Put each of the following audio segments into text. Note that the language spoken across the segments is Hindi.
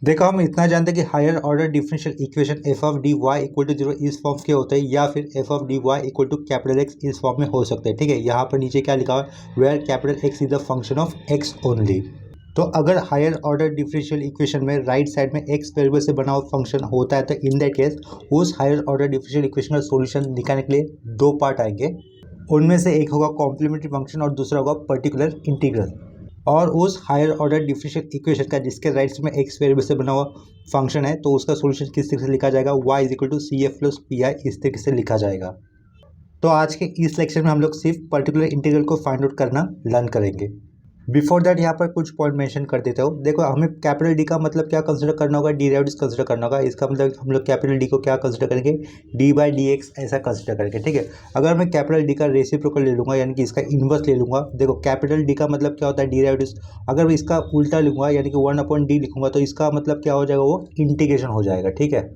देखो हम इतना जानते हैं कि higher order differential equation F of D Y equal to zero इस फॉर्म के होते हैं या फिर F of D Y equal to capital X इस फॉर्म में हो सकते हैं। ठीक है, यहाँ पर नीचे क्या लिखा हुआ है, where capital X is the function of X only. तो अगर हायर ऑर्डर डिफरेंशियल इक्वेशन में राइट साइड में एक्स वेरिएबल से बना हुआ फंक्शन होता है तो इन दैट केस उस हायर ऑर्डर डिफरेंशियल इक्वेशन का सॉल्यूशन निकालने के लिए दो पार्ट आएंगे। उनमें से एक होगा कॉम्प्लीमेंट्री फंक्शन और दूसरा होगा पर्टिकुलर इंटीग्रल। और उस हायर ऑर्डर डिफरेंशियल इक्वेशन का जिसके राइट में एक्स वेरिएबल से बना हुआ फंक्शन है तो उसका सॉल्यूशन किस तरीके से लिखा जाएगा, y is equal to C F plus P I, इस तरीके से लिखा जाएगा। तो आज के इस लेक्चर में हम लोग सिर्फ पर्टिकुलर इंटीग्रल को फाइंड आउट करना लर्न करेंगे। बिफोर दैट यहाँ पर कुछ पॉइंट मेंशन कर देता हूँ। देखो हमें कैपिटल डी का मतलब क्या कंसिडर करना होगा, डी डेरिवेटिव्स कंसिडर करना होगा। इसका मतलब हम लोग कैपिटल डी को क्या कंसिडर करेंगे, डी बाई डी एक्स ऐसा कंसिडर करेंगे। ठीक है, अगर मैं कैपिटल डी का रेसिप्रोकल ले लूँगा यानी कि इसका इन्वर्स ले लूँगा। देखो कैपिटल डी का मतलब क्या होता है, डी डेरिवेटिव्स। अगर मैं इसका उल्टा लूँगा यानी कि 1/d लिखूँगा तो इसका मतलब क्या हो जाएगा, वो इंटीग्रेशन हो जाएगा। ठीक है,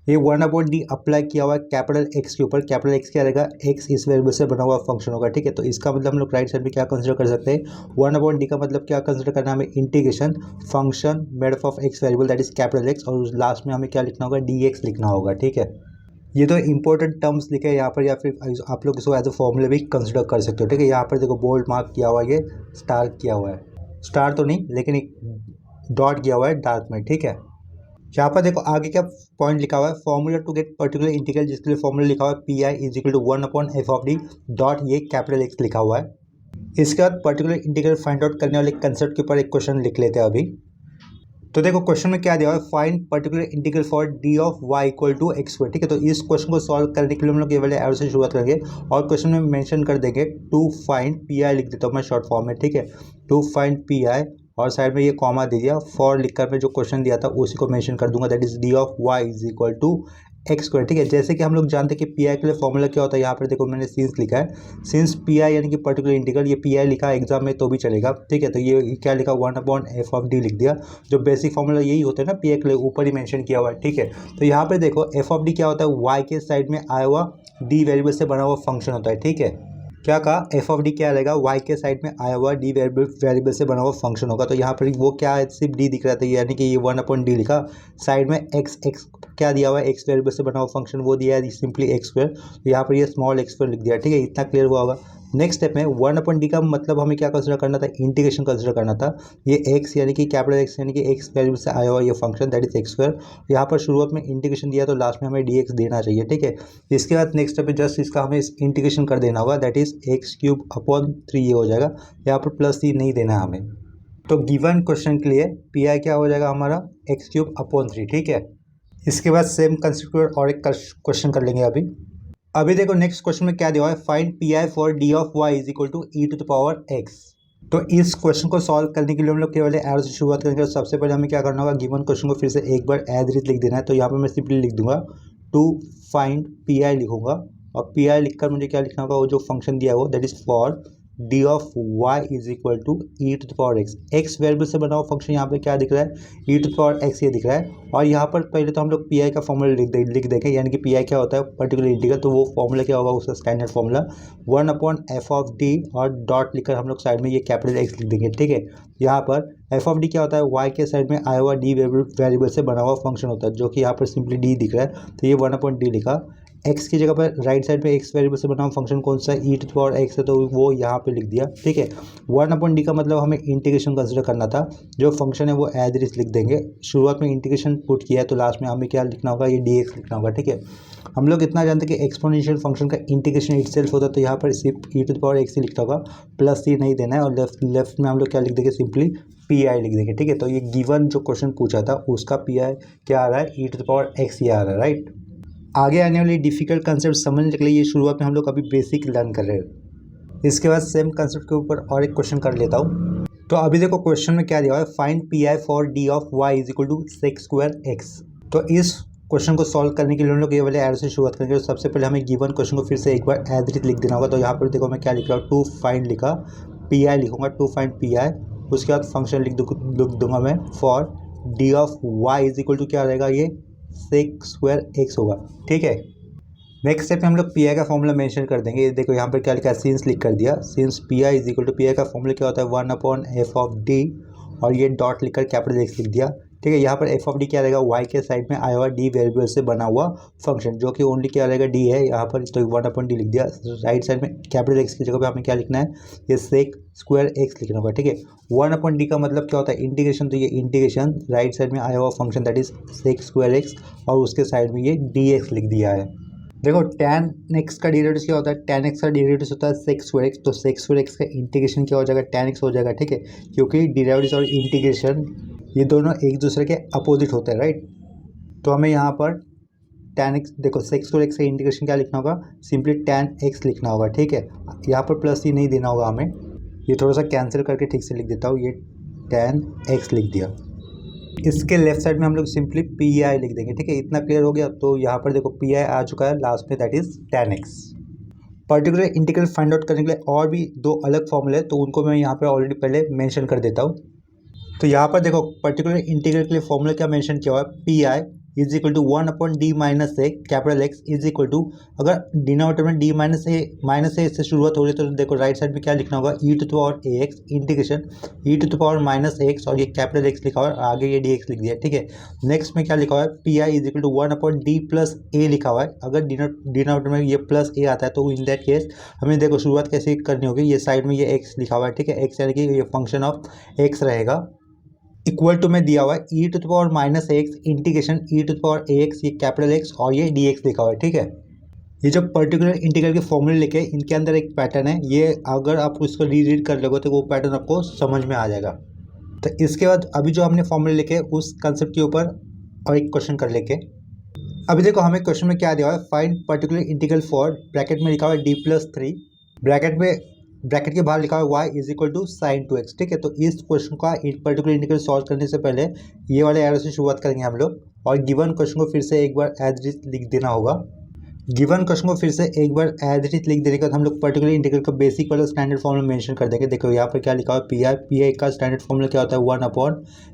ये 1/d अप्लाई किया हुआ है कैपिटल एक्स के ऊपर। कैपिटल एक्स क्या रहेगा, एक्स इस वेरिएबल से बना हुआ फंक्शन होगा। ठीक है, तो इसका मतलब हम लोग राइट साइड में क्या कंसिडर कर सकते हैं, 1/d का मतलब क्या कंसिडर करना है हमें, integration function made up of x variable that is capital x, और लास्ट में हमें क्या लिखना होगा, dx लिखना होगा। ठीक है, ये तो इंपॉर्टेंट टर्म्स लिखे हैं यहाँ पर, या फिर आप लोग इसको एज ए फॉर्मूला भी कंसिडर कर सकते हो। ठीक है, यहाँ पर देखो बोल्ड मार्क किया हुआ है, ये स्टार किया हुआ है, स्टार तो नहीं लेकिन एक डॉट किया हुआ है डार्क में। ठीक है, यहाँ पर देखो आगे क्या पॉइंट लिखा हुआ है, formula to get particular integral, जिसके लिए फॉर्मूला लिखा हुआ है P I is equal to 1/f(d) dot ये कैपिटल एक्स लिखा हुआ है। इसके बाद पर्टिकुलर इंटीग्रल फाइंड आउट करने वाले कंसेप्ट के ऊपर एक क्वेश्चन लिख लेते हैं अभी। तो देखो क्वेश्चन में क्या दिया हुआ है, find particular integral for D of Y equal to X square. ठीक है, तो इस क्वेश्चन को सॉल्व करने के लिए हम लोग ये वाले एरो से शुरुआत करेंगे और क्वेश्चन में मेंशन कर देंगे टू फाइंड पी आई, लिख देता हूँ मैं शॉर्ट फॉर्म में। ठीक है, टू फाइंड पी आई और साइड में ये कॉमा दे दिया, फॉर लिखकर मैं जो क्वेश्चन दिया था उसी को मेंशन कर दूंगा, that is D of Y is equal to X square. ठीक है, जैसे कि हम लोग जानते हैं कि पी आई के लिए फॉर्मूला क्या होता है, यहाँ पर देखो मैंने सिंस लिखा है, सिंस पी आई यानी कि पर्टिकुलर इंटीग्रल, ये पी आई लिखा है एग्जाम में तो भी चलेगा। ठीक है, तो ये क्या लिखा, 1/f(d) लिख दिया। जो बेसिक फॉर्मूला यही होता है ना पी आई के लिए, ऊपर ही मेंशन किया हुआ है। ठीक है, तो यहाँ पर देखो f(d) क्या होता है, y के साइड में आया हुआ d वेरिएबल से बना हुआ फंक्शन होता है। ठीक है, क्या कहा, f(d) क्या रहेगा, y के साइड में आया हुआ d वेरिएबल से बना हुआ फंक्शन होगा। तो यहाँ पर वो क्या है, सिर्फ d दिख रहा था यानी कि ये 1/d लिखा, साइड में x क्या दिया हुआ है, x वेरिएबल से बना हुआ फंक्शन वो दिया है सिंपली एक्स स्क्वायर, तो यहाँ पर ये स्मॉल एक्स स्क्वायर लिख दिया। ठीक है, इतना क्लियर हुआ होगा। नेक्स्ट स्टेप में 1/d का मतलब हमें क्या कंसिडर करना था, इंटीग्रेशन कंसिडर करना था। ये x यानी कि कैपिटल एक्स यानी कि x वेरिएबल से आया हुआ ये function that is x square, यहाँ पर शुरुआत में इंटीग्रेशन दिया तो लास्ट में हमें dx देना चाहिए। ठीक है, इसके बाद नेक्स्ट स्टेप में जस्ट इसका हमें इंटीग्रेशन कर देना होगा, दैट इज x³ ये हो जाएगा, यहाँ पर प्लस c नहीं देना है हमें। तो गिवन क्वेश्चन के लिए पी आई क्या हो जाएगा हमारा, x³ 3। ठीक है, इसके बाद सेम कंसेप्ट और एक क्वेश्चन कर लेंगे अभी देखो नेक्स्ट क्वेश्चन में क्या दिया हुआ है, find P I for D of Y is equal to e⁻x। तो इस क्वेश्चन को सॉल्व करने के लिए हम लोग केवल एरो से शुरुआत करेंगे। सबसे पहले हमें क्या करना होगा, गिवन क्वेश्चन को फिर से एक बार एज इट लिख देना है। तो यहाँ पर मैं सिंपली लिख दूंगा टू फाइंड पी आई लिखूंगा, और पी आई लिखकर मुझे क्या लिखना होगा, वो जो फंक्शन दिया हो that is for D of Y is equal to e⁻x। X variable से बना हुआ फंक्शन यहाँ पे क्या दिख रहा है, e⁻x ये दिख रहा है। और यहाँ पर पहले तो हम लोग पी आई का फॉर्मूला लिख देंगे, यानी कि पी आई क्या होता है, पर्टिकुलर इंटीग्रल। तो वो फॉर्मूला क्या होगा, उसका स्टैंडर्ड फॉर्मूला 1/f(d) और डॉट लिखकर हम लोग साइड में ये कैपिटल एक्स लिख देंगे। ठीक है, यहाँ पर f(d) क्या होता है, y के साइड में आया हुआ d वेरिएबल से बना हुआ फंक्शन होता है, जो कि यहाँ पर सिंपली d दिख रहा है तो ये 1/d लिखा। x की जगह पर राइट साइड पे x वेरिएबल से बना हुआ फंक्शन कौन सा है, e⁻x है, तो वो यहाँ पे लिख दिया। ठीक है, 1/d का मतलब हमें इंटीग्रेशन कंसिडर करना था, जो फंक्शन है वो एज इट इज लिख देंगे। शुरुआत में इंटीग्रेशन पुट किया है तो लास्ट में हमें क्या लिखना होगा, ये dx लिखना होगा। ठीक है, हम लोग इतना जानते हैं कि एक्सपोनेंशियल फंक्शन का इंटीग्रेशन इटसेल्फ होता है, तो यहाँ पर सिर्फ e⁻x ही लिखता होगा, प्लस c नहीं देना है, और लेफ्ट में हम लोग क्या लिख देंगे, सिंपली पी आई लिख देंगे। ठीक है, तो ये गिवन जो क्वेश्चन पूछा था उसका पी आई क्या आ रहा है, e⁻x ये आ रहा है। राइट, आगे आने वाली डिफिकल्ट कंसेप्ट समझने के लिए ये शुरुआत में हम लोग अभी बेसिक लर्न कर रहे हैं। इसके बाद सेम कंसेप्ट के ऊपर और एक क्वेश्चन कर लेता हूँ। तो अभी देखो क्वेश्चन में क्या दिया हुआ है, find P I for D of Y is equal to sec²x। तो इस क्वेश्चन को सॉल्व करने के लिए हम लोग ये वाले एरो से शुरुआत करेंगे। तो सबसे पहले हमें गिवन क्वेश्चन को फिर से एक बार एज इट लिख देना होगा। तो यहाँ पर देखो मैं क्या लिख रहा हूँ, टू फाइंड लिखा, पी आई लिखूंगा, टू फाइंड पी आई, उसके बाद फंक्शन लिख दूंगा मैं for D of Y is equal to क्या रहेगा, ये sec²x होगा। ठीक है, नेक्स्ट स्टेप में हम लोग पी आई का फॉर्मूला मेंशन कर देंगे। ये देखो यहाँ पर क्या लिखा है, सिंस लिख कर दिया, since P I is equal to, P I का फॉर्मूला क्या होता है, 1/f(d) और ये डॉट लिखकर कैपिटल एक्स लिख दिया। ठीक है। यहाँ पर एफ ऑफ डी क्या रहेगा, वाई के साइड में आया हुआ डी वेरिएबल से बना हुआ फंक्शन, जो कि ओनली क्या रहेगा, डी है यहाँ पर, तो 1/d लिख दिया। राइट साइड में कैपिटल एक्स की जगह पे हमें क्या लिखना है, ये सेक स्क्वायर एक्स लिखना होगा। ठीक है। 1/d का मतलब क्या होता है, इंटीग्रेशन, तो ये इंटीग्रेशन राइट साइड में आया हुआ function that is sec square X, और उसके साइड में ये डी एक्स लिख दिया है। देखो tan x का डेरिवेटिव क्या होता है, tan x का डेरिवेटिव होता है सेक स्क्वायर एक्स, तो सेक स्क्वायर एक्स का इंटीग्रेशन क्या हो जाएगा, tan x हो जाएगा। ठीक है, क्योंकि डेरिवेटिव और इंटीग्रेशन ये दोनों एक दूसरे के अपोजिट होते हैं, राइट। तो हमें यहाँ पर tan x, देखो सेक स्क्वायर एक्स का इंटीग्रेशन क्या लिखना होगा, सिंपली tan x लिखना होगा। ठीक है, यहाँ पर प्लस ही नहीं देना होगा हमें, ये थोड़ा सा कैंसिल करके ठीक से लिख देता हूँ, ये tan x लिख दिया। इसके लेफ्ट साइड में हम लोग सिंपली पी आई लिख देंगे। ठीक है, इतना क्लियर हो गया। तो यहाँ पर देखो पी आई आ चुका है लास्ट में, that is tan x। Particular integral find out करने के लिए और भी दो अलग फॉर्मूले हैं, तो उनको मैं यहाँ पर ऑलरेडी पहले मेंशन कर देता हूँ। तो यहाँ पर देखो पर्टिकुलर इंटीग्रल के लिए फॉर्मूला क्या मेंशन किया हुआ है, P I is equal to 1/d minus A capital X is equal to, अगर डिनोमिनेटर में d माइनस ए से शुरुआत हो रही है तो देखो राइट साइड में क्या लिखना होगा, e to the power A X integration e to the power minus X, और ये कैपिटल एक्स लिखा हुआ है, आगे ये डी एक्स लिख दिया। ठीक है, नेक्स्ट में क्या लिखा हुआ है, P I is equal to 1/d plus A लिखा हुआ है। अगर डिनोमिनेटर में ये प्लस ए आता है तो इन दैट केस हमें देखो शुरुआत कैसे करनी होगी, ये साइड में ये एक्स लिखा हुआ है। ठीक है, एक्स यानी कि ये फंक्शन ऑफ एक्स रहेगा, इक्वल टू में दिया हुआ है e to the power minus x integration e to the power A x, ये कैपिटल एक्स और ये डी एक्स लिखा हुआ है। ठीक है, ये जो पर्टिकुलर इंटीग्रल के फॉर्मूले लिखे इनके अंदर एक पैटर्न है, ये अगर आप उसको रीड कर लोगे तो वो पैटर्न आपको समझ में आ जाएगा। तो इसके बाद अभी जो हमने फॉर्मूले लिखे उस कंसेप्ट के ऊपर और एक क्वेश्चन कर लेके, अभी देखो हमें क्वेश्चन में क्या दिया हुआ है, find particular integral for, bracket में लिखा हुआ है d+3, ब्रैकेट के बाहर लिखा हुआ है y is equal to sine 2x। ठीक है, तो इस क्वेश्चन का पर्टिकुलर इंटीग्रल सॉल्व करने से पहले ये वाले एरो से शुरुआत करेंगे हम लोग, और गिवन क्वेश्चन को फिर से एक बार एज इट इज लिख देना होगा। गिवन क्वेश्चन को फिर से एक बार एज इट इज लिख देने के बाद हम लोग पर्टिकुलर इंटीग्रल का बेसिक वाला स्टैंडर्ड फॉर्मूला मेंशन कर देंगे। देखो यहाँ पर क्या लिखा हुआ है, पी आई का स्टैंडर्ड फॉर्मूला क्या होता है,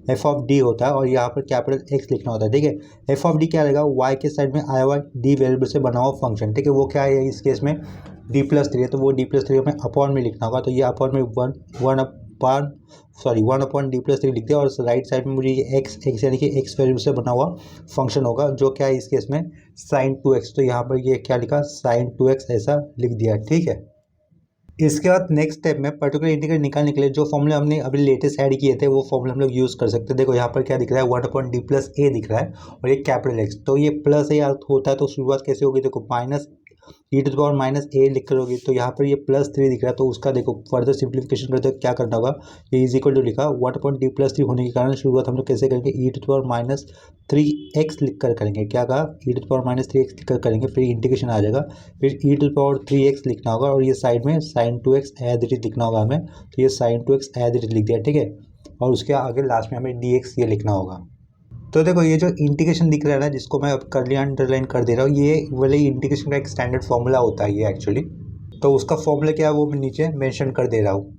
1/f(d) होता है, और यहाँ पर कैपिटल एक्स लिखना होता है। ठीक है, f(d) क्या रहेगा, y के साइड में आया हुआ डी वेरिएबल से बना हुआ फंक्शन। ठीक है, वो क्या है इस केस में d+3 है, तो वो d+3 हमें अपॉन में लिखना होगा, तो ये अपॉन में 1/d+3 लिख दिया, और राइट साइड में मुझे ये x यानी कि x वेरिएबल से बना हुआ फंक्शन होगा, जो क्या है इस केस में sin 2x, तो यहाँ पर ये क्या लिखा sin 2x ऐसा लिख दिया। ठीक है, इसके बाद नेक्स्ट स्टेप में पर्टिकुलर इंटीग्रल निकालने के लिए जो फॉर्मूले हमने अभी लेटेस्ट ऐड किए थे वो फॉर्मूले हम लोग यूज़ कर सकते हैं। देखो यहाँ पर क्या दिख रहा है, 1/d प्लस ए दिख रहा है, और ये कैपिटल एक्स, तो ये प्लस ए होता है तो शुरुआत कैसे होगी, देखो minus e to the power minus A लिख कर होगी, तो यहाँ पर ये +3 दिख रहा है, तो उसका देखो फर्दर सिंप्लीफिकेशन करते हुए क्या करना होगा, ये इज इक्वल टू लिखा 1/d+3 होने के कारण शुरुआत हम लोग कैसे करेंगे, e to the power minus 3x लिख कर करेंगे। क्या कहा, e to the power minus 3x लिख कर करेंगे, फिर इंटीग्रेशन आ जाएगा, फिर e to the power 3x लिखना होगा, और ये साइड में sin 2x as it is लिखना होगा हमें, तो ये sin 2x as it is लिख दिया। ठीक है, और उसके आगे लास्ट में हमें dx ये लिखना होगा। तो देखो ये जो इंटीग्रेशन दिख रहा है ना, जिसको मैं अब कर लिया अंडरलाइन कर दे रहा हूँ, ये वाले इंटीग्रेशन का एक स्टैंडर्ड फॉर्मूला होता है ये एक्चुअली, तो उसका फॉर्मूला क्या है वो मैं नीचे मेंशन कर दे रहा हूँ।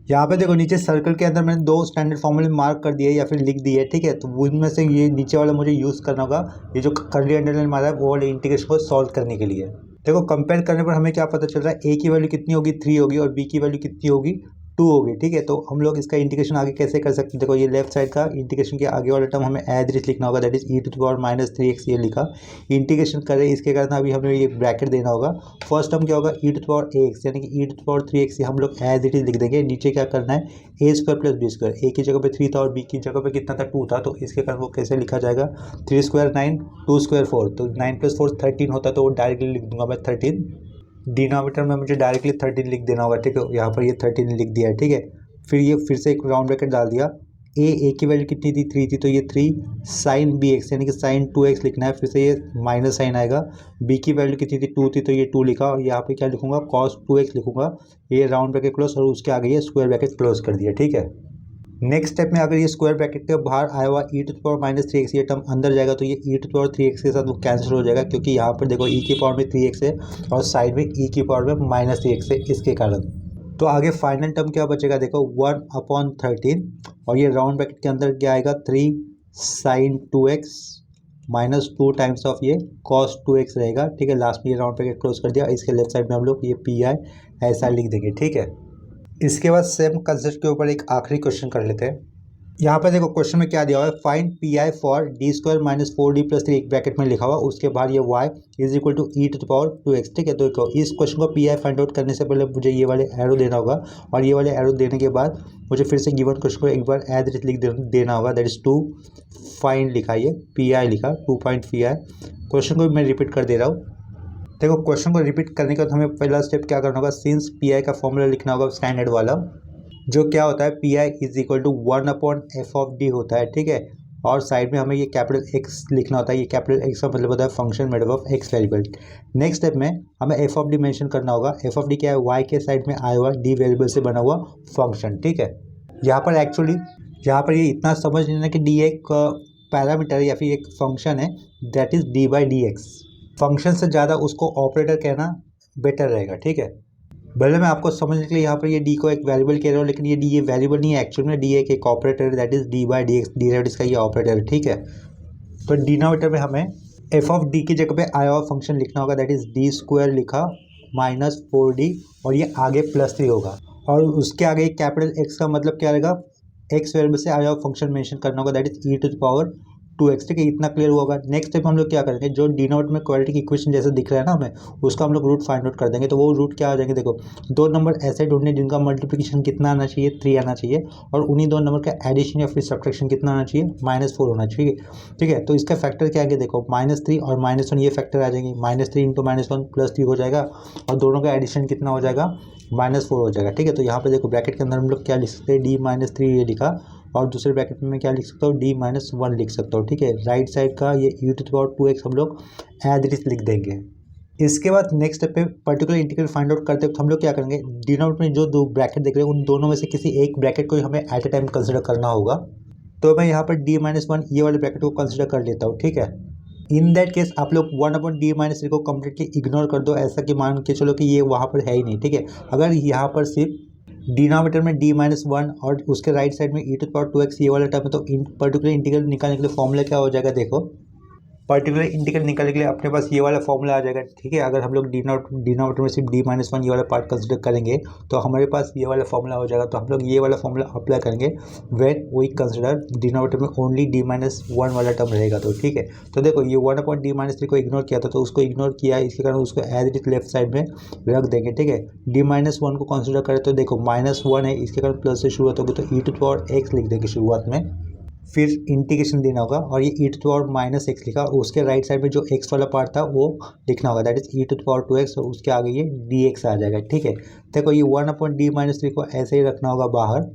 यहाँ पे देखो नीचे सर्कल के अंदर मैंने 2 स्टैंडर्ड फॉर्मूले मार्क कर दिए या फिर लिख दिए। ठीक है, तो उनमें से ये नीचे वाला मुझे यूज़ करना होगा, ये जो करली अंडरलाइन मारा है वो वाले इंटीग्रेशन को सॉल्व करने के लिए। देखो कंपेयर करने पर हमें क्या पता चल रहा है, ए की वैल्यू कितनी होगी 3 होगी, और बी की वैल्यू कितनी होगी 2 होगी। ठीक है, तो हम लोग इसका इंटीग्रेशन आगे कैसे कर सकते हैं, देखो ये लेफ्ट साइड का इंटीग्रेशन के आगे वाला टर्म हमें एज इट इज लिखना होगा, that is e to the power minus 3x ये लिखा, इंटीग्रेशन करें इसके कारण अभी हमें ये ब्रैकेट देना होगा। फर्स्ट टर्म क्या होगा, e to the power ax यानी कि e to the power 3x ये हम लोग एज इट इज लिख देंगे। नीचे क्या करना है, a² प्लस b², a की जगह पे 3 था और b की जगह पे कितना था 2 था, तो इसके कारण वो कैसे लिखा जाएगा, 3² 9 2² 4, तो 9 + 4 13 होता है, तो वो डायरेक्टली लिख दूंगा मैं 13, डिनोमिनेटर में मुझे डायरेक्टली 13 लिख देना होगा। ठीक है, यहाँ पर ये 13 लिख दिया है। ठीक है, फिर ये फिर से एक राउंड ब्रैकेट डाल दिया, ए की वैल्यू कितनी थी 3 थी, तो ये 3 sin bx यानी कि sin 2x लिखना है, फिर से ये माइनस साइन आएगा, b की वैल्यू कितनी थी 2 थी, तो ये 2 लिखा, और यहाँ पे क्या लिखूंगा cos 2x लिखूंगा, ये राउंड ब्रैकेट क्लोज, और उसके आगे ये स्क्वायर ब्रैकेट क्लोज कर दिया। ठीक है, नेक्स्ट स्टेप में अगर ये स्क्वायर ब्रैकेट के बाहर आया हुआ e to the power minus 3x ये टर्म अंदर जाएगा, तो ये e to the power 3x के साथ वो कैंसिल हो जाएगा, क्योंकि यहाँ पर देखो e की पावर में 3x है और साइड में e की पावर में माइनस 3x है, इसके कारण। तो आगे फाइनल टर्म क्या बचेगा, देखो 1/13, और ये राउंड ब्रैकेट के अंदर क्या आएगा 3 sin 2x minus 2 times of ये cos 2x रहेगा। ठीक है, लास्ट में ये राउंड ब्रैकेट क्लोज कर दिया, इसके लेफ्ट साइड में हम लोग ये पी आई ऐसा लिख देंगे। ठीक है, इसके बाद सेम कंसेप्ट के ऊपर एक आखिरी क्वेश्चन कर लेते हैं। यहाँ पर देखो क्वेश्चन में क्या दिया हुआ है, find P I for D square minus 4d+3 एक ब्रैकेट में लिखा हुआ, उसके बाद ये y is equal to e to the power 2x। ठीक है, तो देखो इस क्वेश्चन को पी आई फाइंड आउट करने से पहले मुझे ये वाले एरो देना होगा, और ये वाले एरो देने के बाद मुझे फिर से गिवन क्वेश्चन को एक बार एज इट लिख देना होगा, दैट इज टू फाइंड लिखा, ये पी आई लिखा, 2.pi। क्वेश्चन को मैं रिपीट कर दे रहा हूँ। देखो क्वेश्चन को रिपीट करने के बाद हमें पहला स्टेप क्या करना होगा, सिंस पी आई का फॉर्मूला लिखना होगा स्टैंडर्ड वाला, जो क्या होता है P I is equal to 1/f(d) होता है। ठीक है, और साइड में हमें ये कैपिटल एक्स लिखना होता है, ये कैपिटल एक्स का मतलब होता है function made of x variable. Next step में हमें f(d) मेंशन करना होगा। f(d) क्या है, y के साइड में आया हुआ d वेरिएबल से बना हुआ फंक्शन। ठीक है, यहाँ पर एक्चुअली यहाँ पर ये इतना समझ लेना कि d एक पैरामीटर या फिर एक फंक्शन है, दैट इज d/dx। फंक्शन से ज़्यादा उसको ऑपरेटर कहना बेटर रहेगा। ठीक है, भले मैं आपको समझने के लिए यहाँ पर ये डी को एक वेरिएबल कह रहा हूँ, लेकिन ये डी ये वेरिएबल नहीं है, एक्चुअल में डी एक operator, that is d/dx, D का ये ऑपरेटर है। ठीक है, तो डिनोमिनेटर में हमें एफ ऑफ डी की जगह पे आया हुआ फंक्शन लिखना होगा, दैट इज डी स्क्वायर लिखा माइनस 4d, और ये आगे +3 होगा, और उसके आगे कैपिटल एक्स का मतलब क्या रहेगा, एक्स वेरिएबल से आया हुआ फंक्शन मेंशन करना होगा, that is e to the power 2x। ठीक है, इतना क्लियर हुआ होगा। नेक्स्ट स्टेप हम लोग क्या करेंगे, जो डिनोट में क्वाड्रेटिक इक्वेशन जैसे दिख रहा है ना हमें, उसका हम लोग रूट फाइंड आउट कर देंगे। तो वो रूट क्या आ जाएंगे, देखो दो नंबर ऐसे ढूंढने जिनका मल्टीप्लिकेशन कितना आना चाहिए, 3 आना चाहिए, और उन्हीं दो नंबर का एडिशन या फिर सब्ट्रैक्शन कितना आना चाहिए, -4 होना चाहिए। ठीक है, तो इसका फैक्टर क्या आएंगे, देखो -3 और -1 ये फैक्टर आ जाएंगे, -3 इंटू -1 +3 हो जाएगा, और दोनों का एडिशन कितना हो जाएगा, -4 हो जाएगा। ठीक है, तो यहाँ पे देखो ब्रैकेट के अंदर हम लोग क्या लिख सकते हैं, d-3 ये लिखा, और दूसरे ब्रैकेट में मैं क्या लिख सकता हूँ, d-1 लिख सकता हूँ। ठीक है, राइट साइड का ये e to the power 2x हम लोग एज इट इज लिख देंगे। इसके बाद नेक्स्ट स्टेप पे पर्टिकुलर इंटीग्रल फाइंड आउट करते वक्त हम लोग क्या करेंगे, डिनोमिनेटर में जो दो ब्रैकेट देख रहे हैं उन दोनों में से किसी एक ब्रैकेट को हमें एट ए टाइम कंसिडर करना होगा। तो मैं यहाँ पर d-1 ये वाले ब्रैकेट को कंसिडर कर लेता हूँ। ठीक है, इन दैट केस आप लोग 1/d-3 को कम्प्लीटली इग्नोर कर दो, ऐसा कि मान के चलो कि ये वहाँ पर है ही नहीं। ठीक है, अगर यहाँ पर सिर्फ डिनोमिनेटर में d-1 और उसके राइट साइड में e to the power 2x ये वाला टर्म है, तो इन पर्टिकुलर इंटीग्रल निकालने के लिए फॉर्मूला क्या हो जाएगा, देखो पर्टिकुलर इंटीग्रल निकालने के लिए अपने पास ये वाला फॉर्मूला आ जाएगा। ठीक है, अगर हम लोग डिनोमिनेटर में सिर्फ d-1 ये वाला पार्ट कंसिडर करेंगे तो हमारे पास ये वाला फॉर्मूला हो जाएगा। तो हम लोग ये वाला फॉर्मूला अप्लाई करेंगे व्हेन वी कंसिडर डिनोमिनेटर में ओनली d-1 वाला टर्म रहेगा। तो ठीक है, तो देखो ये 1/d-3 को इग्नोर किया था, तो उसको इग्नोर किया, इसके कारण उसको as it is left side में रख देंगे। ठीक है, d-1 को कंसिडर करें तो देखो -1 है, इसके कारण प्लस से शुरुआत होगी, तो e to the power x लिख देंगे शुरुआत में, फिर इंटीग्रेशन देना होगा, और ये e to the power -x लिखा, उसके राइट साइड में जो x वाला पार्ट था वो लिखना होगा, that is e to the power 2x, और उसके आगे ये dx आ जाएगा। ठीक है, देखो ये 1/d-3 को ऐसे ही रखना होगा बाहर,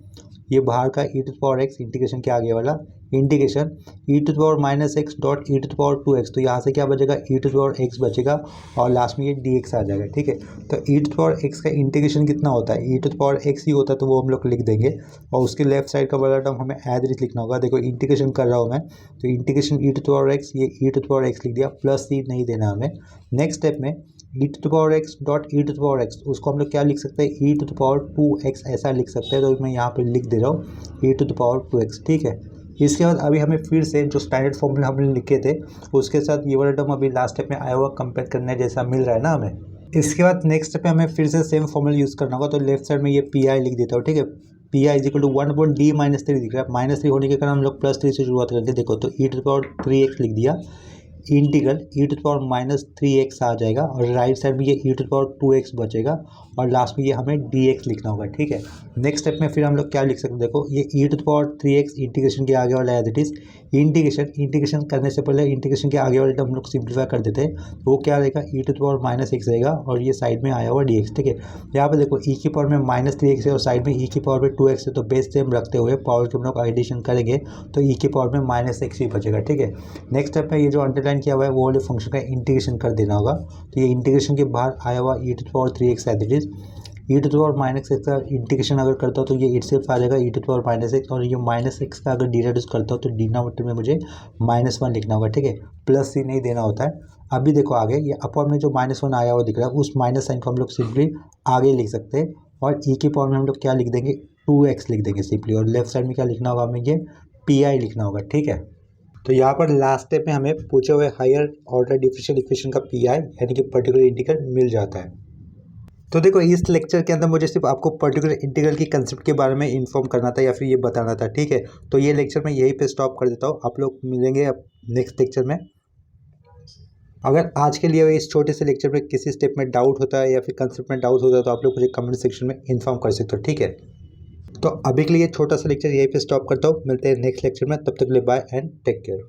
ये बाहर का e to the power x integration के आगे वाला integration e to the power -x dot e to the power 2x, तो यहाँ से क्या बचेगा, e to the power x बचेगा, और लास्ट में ये dx आ जाएगा। ठीक है, तो e to the power x का इंटीग्रेशन कितना होता है, e to the power x ही होता है, तो वो हम लोग लिख देंगे, और उसके लेफ्ट साइड का वाला टर्म हमें एज इट लिखना होगा। देखो इंटीग्रेशन कर रहा हूँ मैं, तो integration e to the power x, ये e to the power x लिख दिया, प्लस c नहीं देना हमें। नेक्स्ट स्टेप में e to the power x dot e to the power x, उसको हम लोग क्या लिख सकते हैं, e to the power 2x ऐसा लिख सकते हैं, तो मैं यहाँ पे लिख दे रहा हूँ e to the power 2x। ठीक है, इसके बाद अभी हमें फिर से जो स्टैंडर्ड फॉर्मूला हमने लिखे थे उसके साथ ये वाला टर्म अभी लास्ट स्टेप में आया हुआ कंपेयर करने जैसा मिल रहा है ना हमें। इसके बाद नेक्स्ट स्टेप पे हमें फिर से सेम फॉर्मूला यूज़ करना होगा, तो लेफ्ट साइड में ये पी आई लिख देता हूँ। ठीक है, P I is equal to 1/d-3 दिख रहा है, -3 होने के कारण हम लोग +3 से शुरुआत करते हैं। देखो तो e to the power 3x लिख दिया, integral e to the power -3x आ जाएगा, और राइट साइड में ये e to the power 2x बचेगा, और लास्ट में ये हमें dx लिखना होगा। ठीक है, नेक्स्ट स्टेप में फिर हम लोग क्या लिख सकते हैं, देखो ये e to the power 3x integration के आगे वाला एज इट इज इंटीग्रेशन करने से पहले इंटीग्रेशन के आगे वाले टर्म हम लोग सिंप्लीफाई कर देते हैं, तो वो क्या रहेगा, e to the power -x रहेगा, और ये साइड में आया हुआ dx। ठीक है, यहाँ पे देखो e की पावर में -3x है और साइड में e की पावर में 2x है, तो बेस सेम रखते हुए पावर के हम लोग एडिशन करेंगे तो e की पावर में -x ही बचेगा। ठीक है, नेक्स्ट स्टेप में ये जो अंडरलाइन किया हुआ है वो वाले फंक्शन का इंटीग्रेशन कर देना होगा, तो ये इंटीग्रेशन के बाहर आया हुआ e to the power 3x as it is, e to the power -x का इंटीग्रेशन अगर करता हूँ तो ये इटसेल्फ आ जाएगा e to the power -x, और ये -x का अगर डिराइड्यूस करता हूँ तो डिनोमिनेटर में मुझे -1 लिखना होगा। ठीक है, प्लस c नहीं देना होता है। अभी देखो आगे ये अपर में जो -1 आया हुआ दिख रहा है, उस माइनस साइन को हम लोग सिंपली आगे लिख सकते हैं, और e की पावर में हम लोग क्या लिख देंगे, 2x लिख देंगे सिंपली, और लेफ्ट साइड में क्या लिखना होगा, हमें ये pi लिखना होगा। ठीक है, तो यहाँ पर लास्ट स्टेप में हमें पूछे हुए हायर ऑर्डर डिफरेंशियल इक्वेशन का पी आई यानी कि पर्टिकुलर इंटीग्रल मिल जाता है। तो देखो इस लेक्चर के अंदर मुझे सिर्फ आपको पर्टिकुलर इंटीग्रल की कंसेप्ट के बारे में इन्फॉर्म करना था या फिर ये बताना था, ठीक है। तो ये लेक्चर मैं यहीं पे स्टॉप कर देता हूँ, आप लोग मिलेंगे अब नेक्स्ट लेक्चर में। अगर आज के लिए इस छोटे से लेक्चर में किसी स्टेप में डाउट होता है या फिर कंसेप्ट में डाउट होता है तो आप लोग मुझे कमेंट सेक्शन में इन्फॉर्म कर सकते हो, ठीक है। तो अभी के लिए छोटा सा लेक्चर यहीं पे स्टॉप करता हूँ, मिलते हैं नेक्स्ट लेक्चर में, तब तक के लिए बाय एंड टेक केयर।